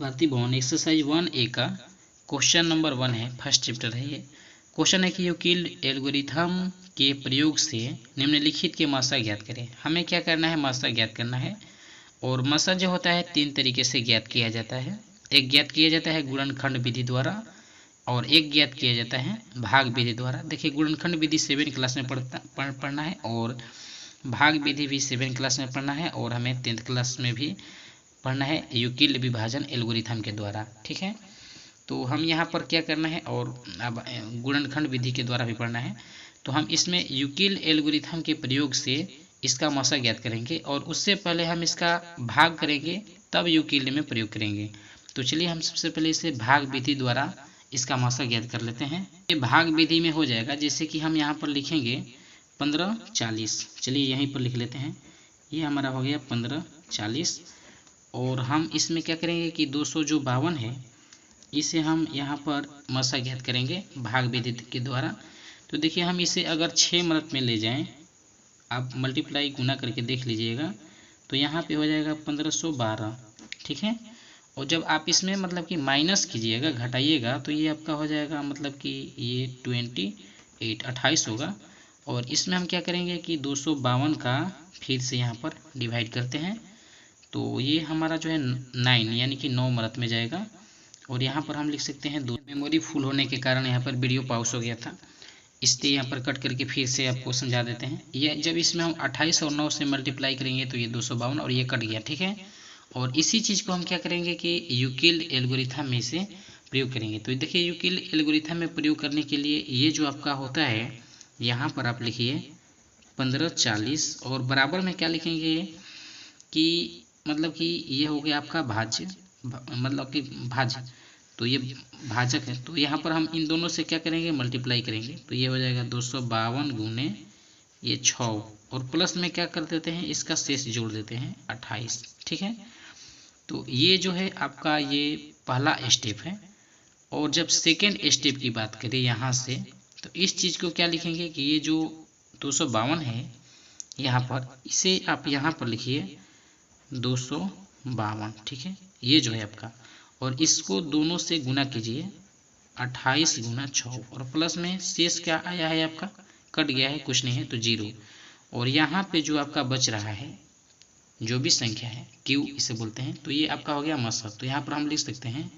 भारती भवन exercise 1A का question number 1 है, फर्स्ट चैप्टर है ये। क्वेश्चन है कि यूक्लिड एल्गोरिथम के प्रयोग से निम्नलिखित के मासा ज्ञात करें। हमें क्या करना है, मासा ज्ञात करना है। और मासा जो होता है 3 तरीके से ज्ञात किया जाता है। एक ज्ञात किया जाता है गुणनखंड विधि द्वारा और एक ज्ञात किया जाता है भाग विधि द्वारा। देखिए गुणनखंड विधि 7 क्लास में पढ़ना है और भाग विधि भी 7 क्लास में पढ़ना है और हमें 10th क्लास में भी पढ़ना है यूक्लिड विभाजन एल्गोरिथम के द्वारा। ठीक है, तो हम यहाँ पर क्या करना है और अब गुणनखंड विधि के द्वारा भी पढ़ना है। तो हम इसमें यूक्लिड एल्गोरिथम के प्रयोग से इसका मासा ज्ञात करेंगे और उससे पहले हम इसका भाग करेंगे, तब यूक्लिड में प्रयोग करेंगे। तो चलिए हम सबसे पहले इसे भाग विधि द्वारा इसका मासा ज्ञात कर लेते हैं। ये भाग विधि में हो जाएगा, जैसे कि हम यहाँ पर लिखेंगे 15 40। चलिए यहीं पर लिख लेते हैं, ये हमारा हो गया 15 40। और हम इसमें क्या करेंगे कि 252 है, इसे हम यहाँ पर मासा ज्ञात करेंगे भाग विधि के द्वारा। तो देखिए हम इसे अगर 6 मिनट में ले जाएं, आप मल्टीप्लाई गुना करके देख लीजिएगा, तो यहाँ पे हो जाएगा 1512। ठीक है, और जब आप इसमें मतलब कि माइनस कीजिएगा, घटाइएगा, तो ये आपका हो जाएगा मतलब कि ये 28 होगा। और इसमें हम क्या करेंगे कि 252 का फिर से यहाँ पर डिवाइड करते हैं, तो ये हमारा जो है 9 यानी कि 9 मिनट में जाएगा। और यहाँ पर हम लिख सकते हैं 2। मेमोरी फुल होने के कारण यहाँ पर वीडियो पॉज हो गया था, इसलिए यहाँ पर कट करके फिर से आपको समझा देते हैं। ये जब इसमें हम 28 और 9 से मल्टीप्लाई करेंगे तो ये 252 और ये कट गया। ठीक है, और इसी चीज़ को हम क्या करेंगे कि यूक्लिड एल्गोरिथम में से प्रयोग करेंगे। तो देखिए यूक्लिड एल्गोरिथम में प्रयोग करने के लिए ये जो आपका होता है, यहाँ पर आप लिखिए 15 40 और बराबर में क्या लिखेंगे कि मतलब कि ये हो गया आपका भाज्य, मतलब कि भाज्य, तो ये भाजक है। तो यहाँ पर हम इन दोनों से क्या करेंगे, मल्टीप्लाई करेंगे, तो ये हो जाएगा 252 गुने ये 6 और प्लस में क्या कर देते हैं, इसका शेष जोड़ देते हैं 28। ठीक है, तो ये जो है आपका ये पहला स्टेप है। और जब सेकेंड स्टेप की बात करें यहाँ से, तो इस चीज़ को क्या लिखेंगे कि ये जो 252 है यहाँ पर, इसे आप यहाँ पर लिखिए 252। ठीक है, ये जो है आपका, और इसको दोनों से गुना कीजिए 28 गुना 6 और प्लस में शेष क्या आया है आपका, कट गया है, कुछ नहीं है तो 0। और यहाँ पे जो आपका बच रहा है जो भी संख्या है, क्यू इसे बोलते हैं, तो ये आपका हो गया मासा। तो यहाँ पर हम लिख सकते हैं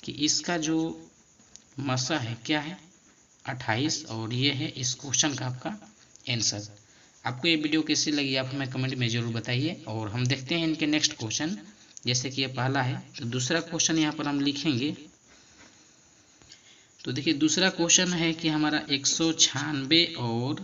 कि इसका जो मासा है क्या है 28 और ये है इस क्वेश्चन का आपका आंसर। आपको ये वीडियो कैसी लगी आप हमें कमेंट में ज़रूर बताइए। और हम देखते हैं इनके नेक्स्ट क्वेश्चन। जैसे कि ये पहला है, तो दूसरा क्वेश्चन यहाँ पर हम लिखेंगे। तो देखिए दूसरा क्वेश्चन है कि हमारा 196 और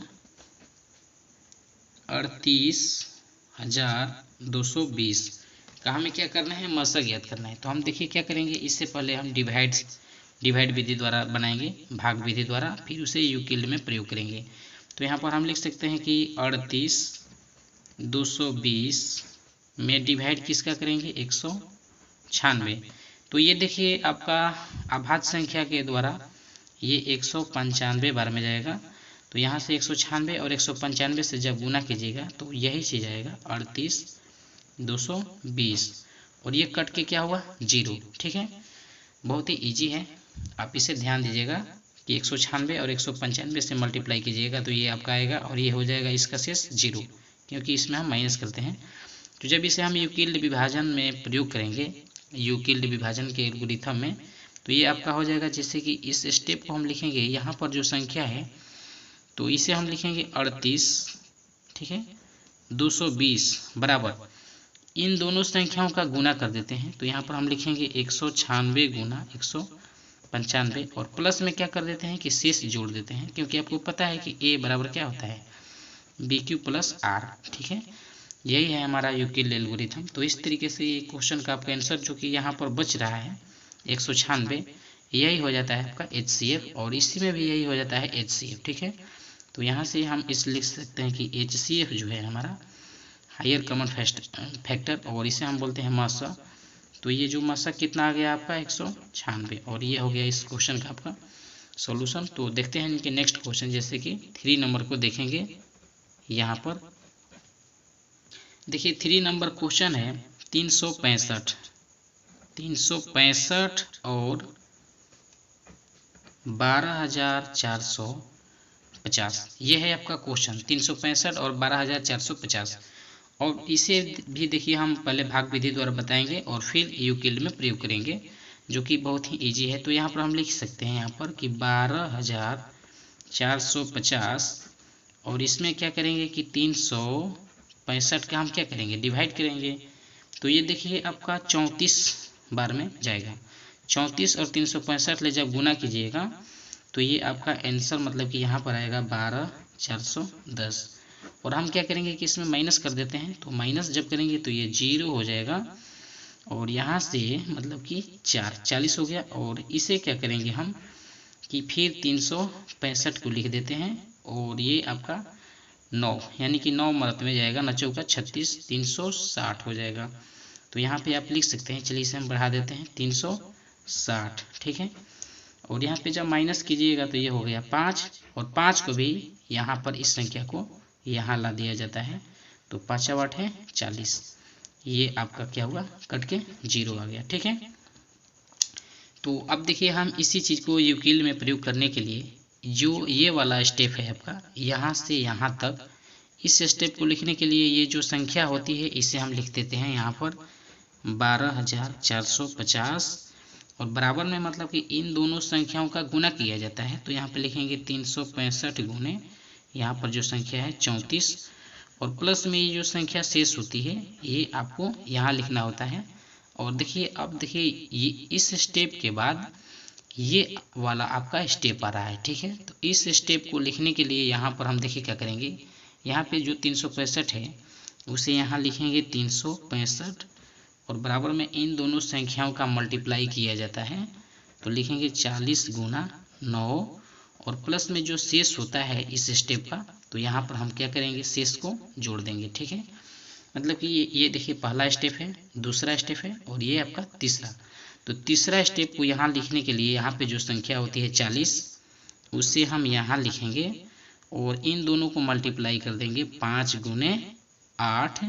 38,220 का हमें क्या करना है, मासा ज्ञात करना है। तो हम देखिए क्या करेंगे, इससे पहले हम डिवाइड विधि द्वारा बनाएंगे, भाग विधि द्वारा, फिर उसे यूक्लिड में प्रयोग करेंगे। तो यहाँ पर हम लिख सकते हैं कि 38,220 में डिवाइड किसका करेंगे, 196। तो ये देखिए आपका अभाज्य संख्या के द्वारा ये 195 बार में जाएगा। तो यहाँ से 196 और 195 से जब गुना कीजिएगा तो यही चीज़ आएगा 38,220 और ये कट के क्या हुआ 0। ठीक है, बहुत ही इजी है, आप इसे ध्यान दीजिएगा कि 196 और 195 से मल्टीप्लाई कीजिएगा तो ये आपका आएगा और ये हो जाएगा इसका शेष 0, क्योंकि इसमें हम माइनस करते हैं। तो जब इसे हम यूक्लिड विभाजन में प्रयोग करेंगे, यूक्लिड विभाजन के एल्गोरिथम में, तो ये आपका हो जाएगा, जैसे कि इस स्टेप को हम लिखेंगे, यहाँ पर जो संख्या है तो इसे हम लिखेंगे 38, ठीक है, 220 बराबर इन दोनों संख्याओं का गुना कर देते हैं। तो यहाँ पर हम लिखेंगे 196 गुना 195 और प्लस में क्या कर देते हैं कि शेष जोड़ देते हैं, क्योंकि आपको पता है कि ए बराबर क्या होता है, BQ प्लस R। ठीक है, यही है हमारा यूक्लिड एल्गोरिथम। तो इस तरीके से ये क्वेश्चन का आपका आंसर जो कि यहाँ पर बच रहा है 196, यही हो जाता है आपका HCF और इसी में भी यही हो जाता है HCF। ठीक है, तो यहाँ से हम इस लिख सकते हैं कि HCF जो है हमारा हायर कॉमन फैक्टर और इसे हम बोलते हैं मासा। तो ये जो मासा कितना आ गया आपका 196 और ये हो गया इस क्वेश्चन का आपका सॉल्यूशन। तो देखते हैं इनके नेक्स्ट क्वेश्चन, जैसे कि 3 नंबर को देखेंगे। यहाँ पर देखिए 3 नंबर क्वेश्चन है 365 365 और 12,450, ये है आपका क्वेश्चन। 365 और 12,450। और इसे भी देखिए हम पहले भाग विधि द्वारा बताएंगे और फिर यूक्लिड में प्रयोग करेंगे, जो कि बहुत ही इजी है। तो यहाँ पर हम लिख सकते हैं यहाँ पर कि 12,450 और इसमें क्या करेंगे कि 365 का हम क्या करेंगे, डिवाइड करेंगे। तो ये देखिए आपका 34 बार में जाएगा। 34 और 365 ले जब गुना कीजिएगा तो ये आपका आंसर मतलब कि यहाँ पर आएगा 12,410। और हम क्या करेंगे कि इसमें माइनस कर देते हैं। तो माइनस जब करेंगे तो ये 0 हो जाएगा और यहाँ से मतलब कि 40 हो गया। और इसे क्या करेंगे हम कि फिर 365 को लिख देते हैं और ये आपका 9 यानी कि 9 मरत में जाएगा, 9 चौका 36, 360 हो जाएगा। तो यहाँ पे आप लिख सकते हैं, चलिए इसे हम बढ़ा देते हैं 360, ठीक है। और यहाँ पे जब माइनस कीजिएगा तो ये हो गया 5 और 5 को भी यहाँ पर इस संख्या को यहाँ ला दिया जाता है। तो 5 8 है 40, ये आपका क्या हुआ, कट के 0 आ गया, ठीक है। तो अब देखिए हम इसी चीज़ को यूक्लिड में प्रयोग करने के लिए जो ये वाला स्टेप है आपका यहाँ से यहाँ तक, इस स्टेप को लिखने के लिए ये जो संख्या होती है इसे हम लिख देते हैं यहाँ पर 12,450 और बराबर में मतलब कि इन दोनों संख्याओं का गुना किया जाता है। तो यहाँ पे लिखेंगे 365 गुने यहाँ पर जो संख्या है 34 और प्लस में ये जो संख्या शेष होती है ये आपको यहाँ लिखना होता है। और देखिए अब देखिए ये इस स्टेप के बाद ये वाला आपका स्टेप आ रहा है, ठीक है। तो इस स्टेप को लिखने के लिए यहाँ पर हम देखिए क्या करेंगे, यहाँ पे जो 365 है उसे यहाँ लिखेंगे 365 और बराबर में इन दोनों संख्याओं का मल्टीप्लाई किया जाता है। तो लिखेंगे 40 गुना 9 और प्लस में जो शेष होता है इस स्टेप का, तो यहाँ पर हम क्या करेंगे, शेष को जोड़ देंगे, ठीक है। मतलब कि ये देखिए पहला स्टेप है, दूसरा स्टेप है और ये आपका तीसरा। तो तीसरा स्टेप को यहाँ लिखने के लिए यहाँ पे जो संख्या होती है 40 उसे हम यहाँ लिखेंगे और इन दोनों को मल्टीप्लाई कर देंगे 5 गुने 8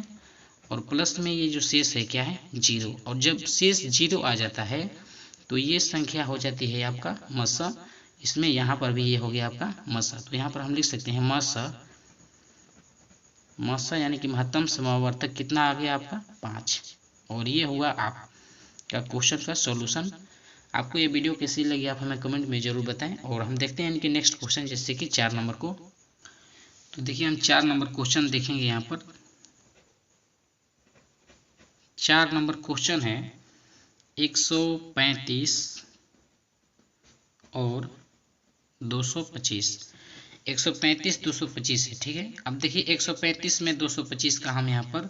और प्लस में ये जो शेष है क्या है 0। और जब शेष 0 आ जाता है तो ये संख्या हो जाती है आपका मसा। इसमें यहाँ पर भी ये हो गया आपका मसा। तो यहाँ पर हम लिख सकते हैं मसा यानी कि महत्तम समावर्तक कितना आ गया आपका 5। और ये हुआ आपका क्वेश्चन का सॉल्यूशन। आपको ये वीडियो कैसी लगी आप हमें कमेंट में ज़रूर बताएं। और हम देखते हैं इनके नेक्स्ट क्वेश्चन, जैसे कि 4 नंबर को। तो देखिए हम 4 नंबर क्वेश्चन देखेंगे। यहाँ पर 4 नंबर क्वेश्चन है 135 और 225। 135 225 है, ठीक है। अब देखिए 135 में 225 का हम यहाँ पर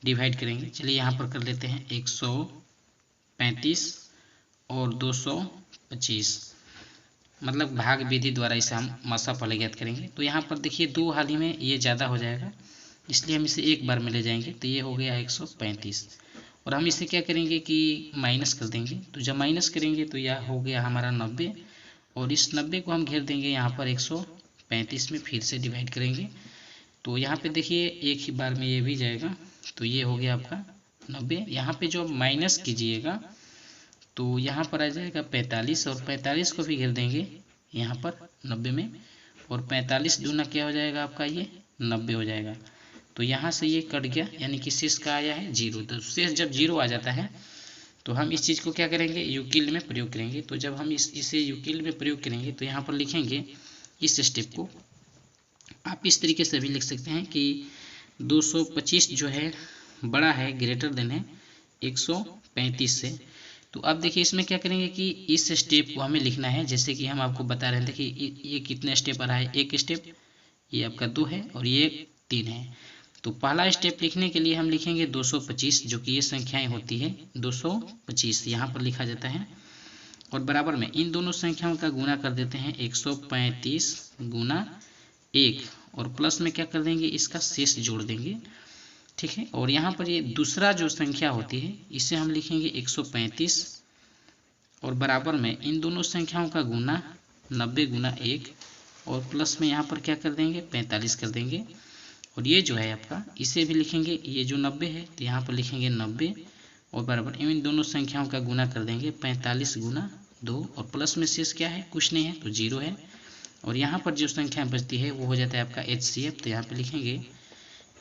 डिवाइड करेंगे। चलिए यहाँ पर कर लेते हैं 135 और 225, मतलब भाग विधि द्वारा इसे हम मसा पहले ज्ञात करेंगे। तो यहाँ पर देखिए 2 हाल ही में ये ज़्यादा हो जाएगा, इसलिए हम इसे एक बार में ले जाएंगे। तो ये हो गया 135 और हम इसे क्या करेंगे कि माइनस कर देंगे। तो जब माइनस करेंगे तो यह हो गया हमारा 90 और इस 90 को हम घेर देंगे यहाँ पर 135 में, फिर से डिवाइड करेंगे। तो यहाँ पे देखिए एक ही बार में ये भी जाएगा। तो ये हो गया आपका 90। यहाँ पे जो माइनस कीजिएगा तो यहाँ पर आ जाएगा 45 और 45 को भी घेर देंगे यहाँ पर 90 में और 45 दूना क्या हो जाएगा आपका, ये 90 हो जाएगा। तो यहाँ से ये कट गया यानी कि शेष का आया है 0। तो शेष जब 0 आ जाता है तो हम इस चीज़ को क्या करेंगे, यूक्लिड में प्रयोग करेंगे। तो जब हम इसे यूक्लिड में प्रयोग करेंगे तो यहाँ पर लिखेंगे इस स्टेप को। आप इस तरीके से भी लिख सकते हैं कि 225 जो है बड़ा है, ग्रेटर देन है 135 से। तो अब देखिए इसमें क्या करेंगे कि इस स्टेप को हमें लिखना है, जैसे कि हम आपको बता रहे थे कि ये कितने स्टेप आ रहा है। एक स्टेप ये आपका 2 है और ये 3 है। तो पहला स्टेप लिखने के लिए हम लिखेंगे 225, जो कि ये संख्याएं होती है 225 यहाँ पर लिखा जाता है। और बराबर में इन दोनों संख्याओं का गुना कर देते हैं 135 गुना 1 और प्लस में क्या कर देंगे, इसका शेष जोड़ देंगे, ठीक है। और यहाँ पर ये दूसरा जो संख्या होती है इसे हम लिखेंगे 135 और बराबर में इन दोनों संख्याओं का गुना 90 गुना 1 और प्लस में यहाँ पर क्या कर देंगे 45 कर देंगे। और ये जो है आपका इसे भी लिखेंगे, ये जो 90 है तो यहाँ पर लिखेंगे 90 और बराबर इन दोनों संख्याओं का गुना कर देंगे 45 गुना 2 और प्लस में शेष क्या है, कुछ नहीं है तो 0 है। और यहाँ पर जो संख्या बचती है वो हो जाता है आपका HCF। तो यहाँ पे लिखेंगे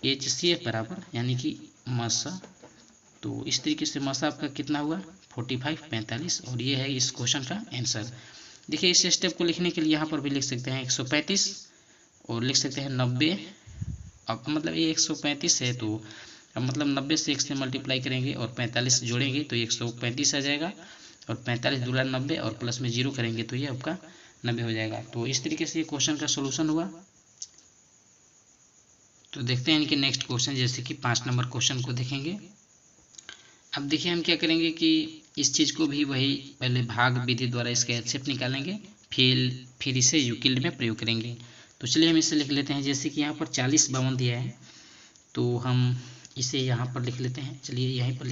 HCF बराबर यानी कि मासा। तो इस तरीके से मासा आपका कितना हुआ 45 45 और ये है इस क्वेश्चन का आंसर। देखिए इस स्टेप को लिखने के लिए यहाँ पर भी लिख सकते हैं 135 और लिख सकते हैं 90। अब मतलब ये 135 है तो अब मतलब 90 से 1 से मल्टीप्लाई करेंगे और 45 जोड़ेंगे तो 135 आ जाएगा और 45 दूला 90 और प्लस में 0 करेंगे तो ये आपका 90 हो जाएगा। तो इस तरीके से ये क्वेश्चन का सोल्यूशन हुआ। तो देखते हैं इनके नेक्स्ट क्वेश्चन, जैसे कि 5 नंबर क्वेश्चन को देखेंगे। अब देखिए हम क्या करेंगे कि इस चीज़ को भी वही पहले भाग विधि द्वारा इसका HCF निकालेंगे, फिर इसे यूक्लिड में प्रयोग करेंगे। तो चलिए हम इसे लिख लेते हैं। जैसे कि यहाँ पर 40 52 दिया है तो हम इसे यहाँ पर लिख लेते हैं। चलिए यहीं पर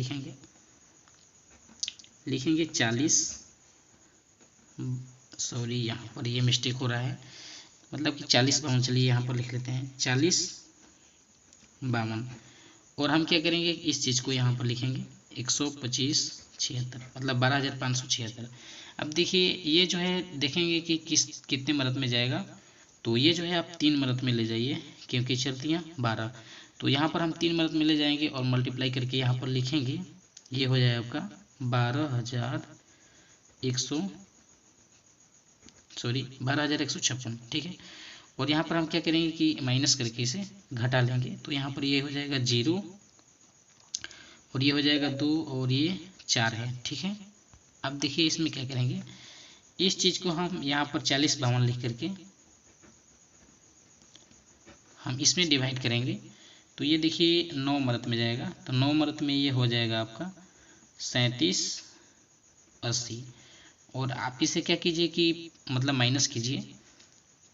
लिखेंगे 40 सॉरी यहाँ पर ये मिस्टेक हो रहा है, मतलब कि 40 52। चलिए यहाँ पर लिख लेते हैं 40 52 और हम क्या करेंगे इस चीज़ को यहाँ पर लिखेंगे 125 76 मतलब 12576। अब देखिए ये जो है देखेंगे कि कितने मदद में जाएगा। तो ये जो है आप 3 मदद में ले जाइए क्योंकि चलतियाँ 12। तो यहाँ पर हम 3 मदद में ले जाएंगे और मल्टीप्लाई करके यहाँ पर लिखेंगे, ये हो जाएगा आपका 12,156। ठीक है। और यहाँ पर हम क्या करेंगे कि माइनस करके इसे घटा लेंगे। तो यहाँ पर ये हो जाएगा 0 और ये हो जाएगा 2 और ये 4 है। ठीक है। अब देखिए इसमें क्या करेंगे, इस चीज़ को हम यहाँ पर 40 52 लिख करके हम इसमें डिवाइड करेंगे। तो ये देखिए 9 मदद में जाएगा तो 9 मदद में ये हो जाएगा आपका 37 80। और आप इसे क्या कीजिए कि मतलब माइनस कीजिए।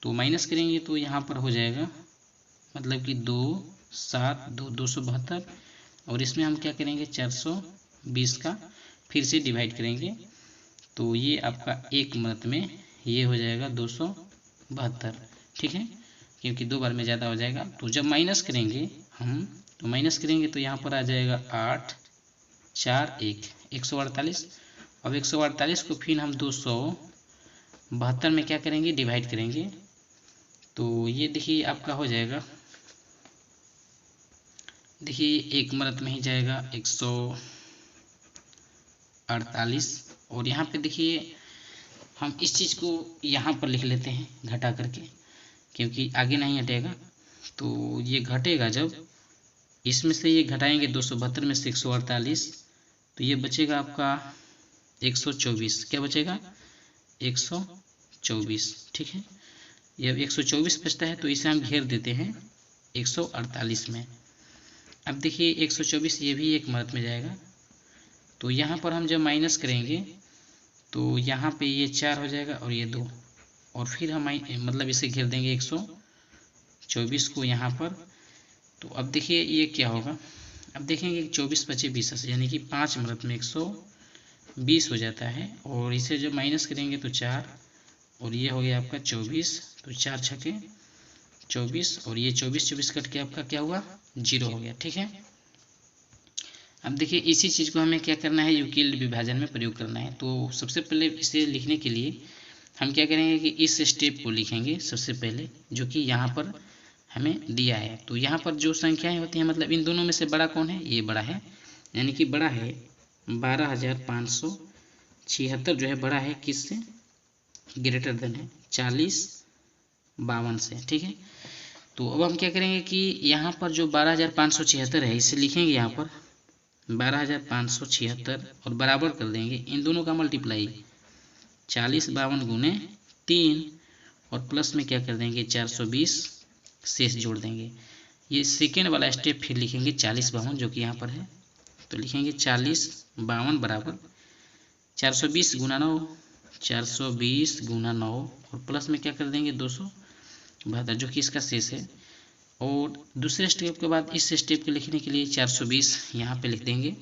तो माइनस करेंगे तो यहाँ पर हो जाएगा मतलब कि 2 7 2 272 और इसमें हम क्या करेंगे 420 का फिर से डिवाइड करेंगे। तो ये आपका 1 मदद में ये हो जाएगा 272। ठीक है, क्योंकि 2 बार में ज़्यादा हो जाएगा। तो जब माइनस करेंगे हम तो माइनस करेंगे तो यहाँ पर आ जाएगा 8 4 1 148। अब 148 को फिर हम 272 में क्या करेंगे डिवाइड करेंगे। तो ये देखिए आपका हो जाएगा, देखिए 1 मदद में ही जाएगा 148। और यहाँ पे देखिए हम इस चीज़ को यहाँ पर लिख लेते हैं घटा करके क्योंकि आगे नहीं हटेगा। तो ये घटेगा जब इसमें से ये घटाएंगे 272 में से 148 तो ये बचेगा आपका 124। क्या बचेगा 124। ठीक है, ये 124 बचता है तो इसे हम घेर देते हैं 148 में। अब देखिए 124 ये भी 1 मदद में जाएगा। तो यहाँ पर हम जब माइनस करेंगे तो यहाँ पे ये 4 हो जाएगा और ये 2 और फिर हम मतलब इसे घेर देंगे 124 को यहाँ पर। तो अब देखिए ये क्या होगा, अब देखेंगे 24 बचे 20 यानी कि 5 मदद में 120 हो जाता है। और इसे जब माइनस करेंगे तो 4 और ये हो गया आपका 24। तो 4 छके 24 और ये 24 कट के आपका क्या हुआ 0 हो गया। ठीक है। अब देखिए इसी चीज़ को हमें क्या करना है यूक्लिड विभाजन में प्रयोग करना है। तो सबसे पहले इसे लिखने के लिए हम क्या करेंगे कि इस स्टेप को लिखेंगे सबसे पहले, जो कि यहाँ पर हमें दिया है। तो यहाँ पर जो संख्याएं होती हैं मतलब इन दोनों में से बड़ा कौन है, ये बड़ा है, यानी कि बड़ा है 12,576 जो है बड़ा है किससे, ग्रेटर देन है 40 52 से। ठीक है। तो अब हम क्या करेंगे कि यहाँ पर जो 12,576 है इसे लिखेंगे यहाँ पर 12,576 और बराबर कर देंगे इन दोनों का मल्टीप्लाई 40 52 गुने 3 और प्लस में क्या कर देंगे 420 शेष जोड़ देंगे। ये सेकेंड वाला स्टेप फिर लिखेंगे 40 52 जो कि यहाँ पर है। तो लिखेंगे 40 52 बराबर 420 गुना 9 420 गुना 9 और प्लस में क्या कर देंगे 272 जो कि इसका शेष है। और दूसरे स्टेप के बाद इस स्टेप को लिखने के लिए 420 यहाँ पे लिख देंगे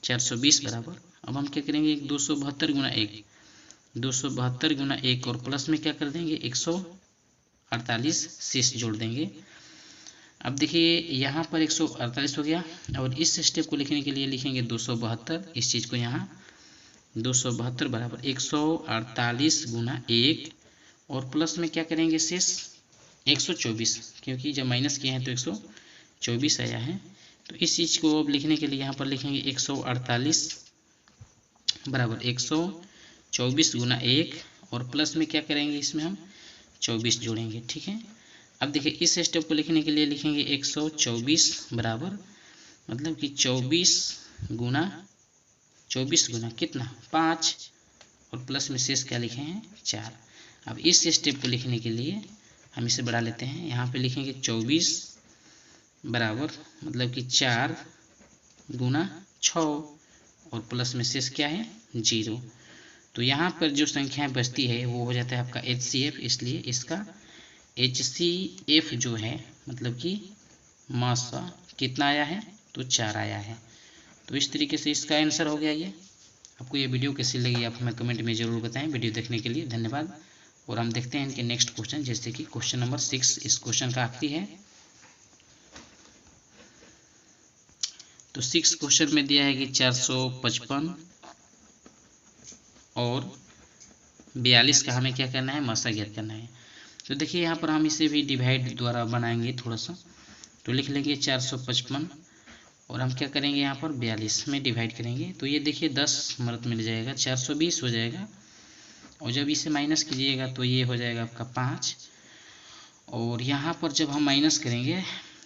420 बराबर। अब हम क्या करेंगे 272 गुना 1 272 गुना 1 और प्लस में क्या कर देंगे 148 शेष जोड़ देंगे। अब देखिए यहाँ पर 148 हो गया, और इस स्टेप को लिखने के लिए लिखेंगे 272। इस चीज़ को यहाँ 272 बराबर 148 गुना 1, और प्लस में क्या करेंगे शेष 124, क्योंकि जब माइनस किए हैं तो 124 आया है। तो इस चीज़ को अब लिखने के लिए यहाँ पर लिखेंगे 148 बराबर 124 गुना 1, और प्लस में क्या करेंगे, इसमें हम 24 जोड़ेंगे। ठीक है। अब देखिए इस स्टेप को लिखने के लिए लिखेंगे 124 बराबर मतलब कि 24 गुना कितना 5, और प्लस में शेष क्या लिखे हैं 4। अब इस स्टेप को लिखने के लिए हम इसे बढ़ा लेते हैं, यहाँ पे लिखेंगे 24 बराबर मतलब कि 4 गुना 6, और प्लस में शेष क्या है 0। तो यहाँ पर जो संख्याएं बचती है वो हो जाता है आपका HCF, इसलिए इसका HCF जो है मतलब कि मासा कितना आया है तो 4 आया है। तो इस तरीके से इसका आंसर हो गया ये। आपको ये वीडियो कैसी लगी आप हमें कमेंट में ज़रूर बताएं। वीडियो देखने के लिए धन्यवाद, और हम देखते हैं इनके नेक्स्ट क्वेश्चन, जैसे कि क्वेश्चन नंबर 6 इस क्वेश्चन का आखिरी है। तो 6 क्वेश्चन में दिया है कि 455 और 42 का हमें क्या करना है, मासा ज्ञात करना है। तो देखिए यहाँ पर हम इसे भी डिवाइड द्वारा बनाएंगे थोड़ा सा, तो लिख लेंगे 455 और हम क्या करेंगे यहाँ पर 42 में डिवाइड करेंगे। तो ये देखिए 10 मदद मिल जाएगा, 420 हो जाएगा, और जब इसे माइनस कीजिएगा तो ये हो जाएगा आपका 5, और यहाँ पर जब हम माइनस करेंगे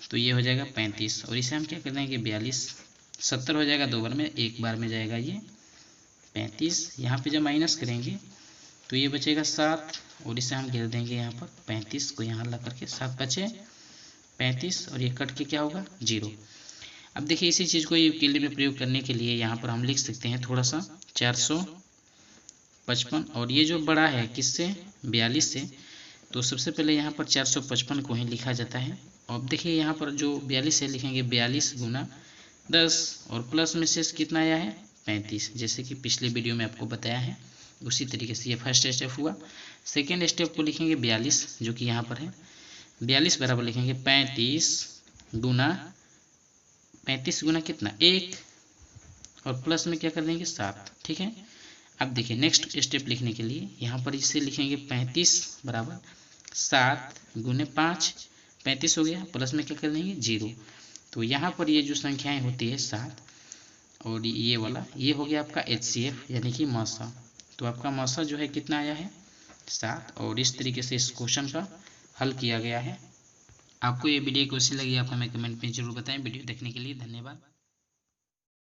तो ये हो जाएगा 35, और इसे हम क्या कर देंगे 42, 70 हो जाएगा 2 बार में, 1 बार में जाएगा ये 35। यहाँ पे जब माइनस करेंगे तो ये बचेगा 7, और इसे हम गिर देंगे यहाँ पर 35 को यहाँ ला करके, 7 बचे 35, और ये कट के क्या होगा 0। अब देखिए इसी चीज़ को यूक्लिड में प्रयोग करने के लिए यहाँ पर हम लिख सकते हैं थोड़ा सा 455, और ये जो बड़ा है किससे 42 से, तो सबसे पहले यहाँ पर 455 को ही लिखा जाता है। अब देखिए यहाँ पर जो 42 है लिखेंगे 42 गुना 10, और प्लस में शेष कितना आया है 35, जैसे कि पिछले वीडियो में आपको बताया है। उसी तरीके से ये फर्स्ट स्टेप हुआ। सेकेंड स्टेप को लिखेंगे 42 जो कि यहाँ पर है, 42 बराबर लिखेंगे 35 गुना कितना 1, और प्लस में क्या कर देंगे 7। ठीक है। अब देखिए नेक्स्ट स्टेप लिखने के लिए यहाँ पर इसे लिखेंगे 35 बराबर 7 गुने 5, 35 हो गया, प्लस में क्या कर देंगे 0। तो यहाँ पर ये जो संख्याएं होती है 7 और ये वाला, ये हो गया आपका HCF यानी कि मासा। तो आपका मासा जो है कितना आया है 7, और इस तरीके से इस क्वेश्चन का हल किया गया है। आपको ये वीडियो कैसी लगी आप हमें कमेंट में जरूर बताएं। वीडियो देखने के लिए धन्यवाद।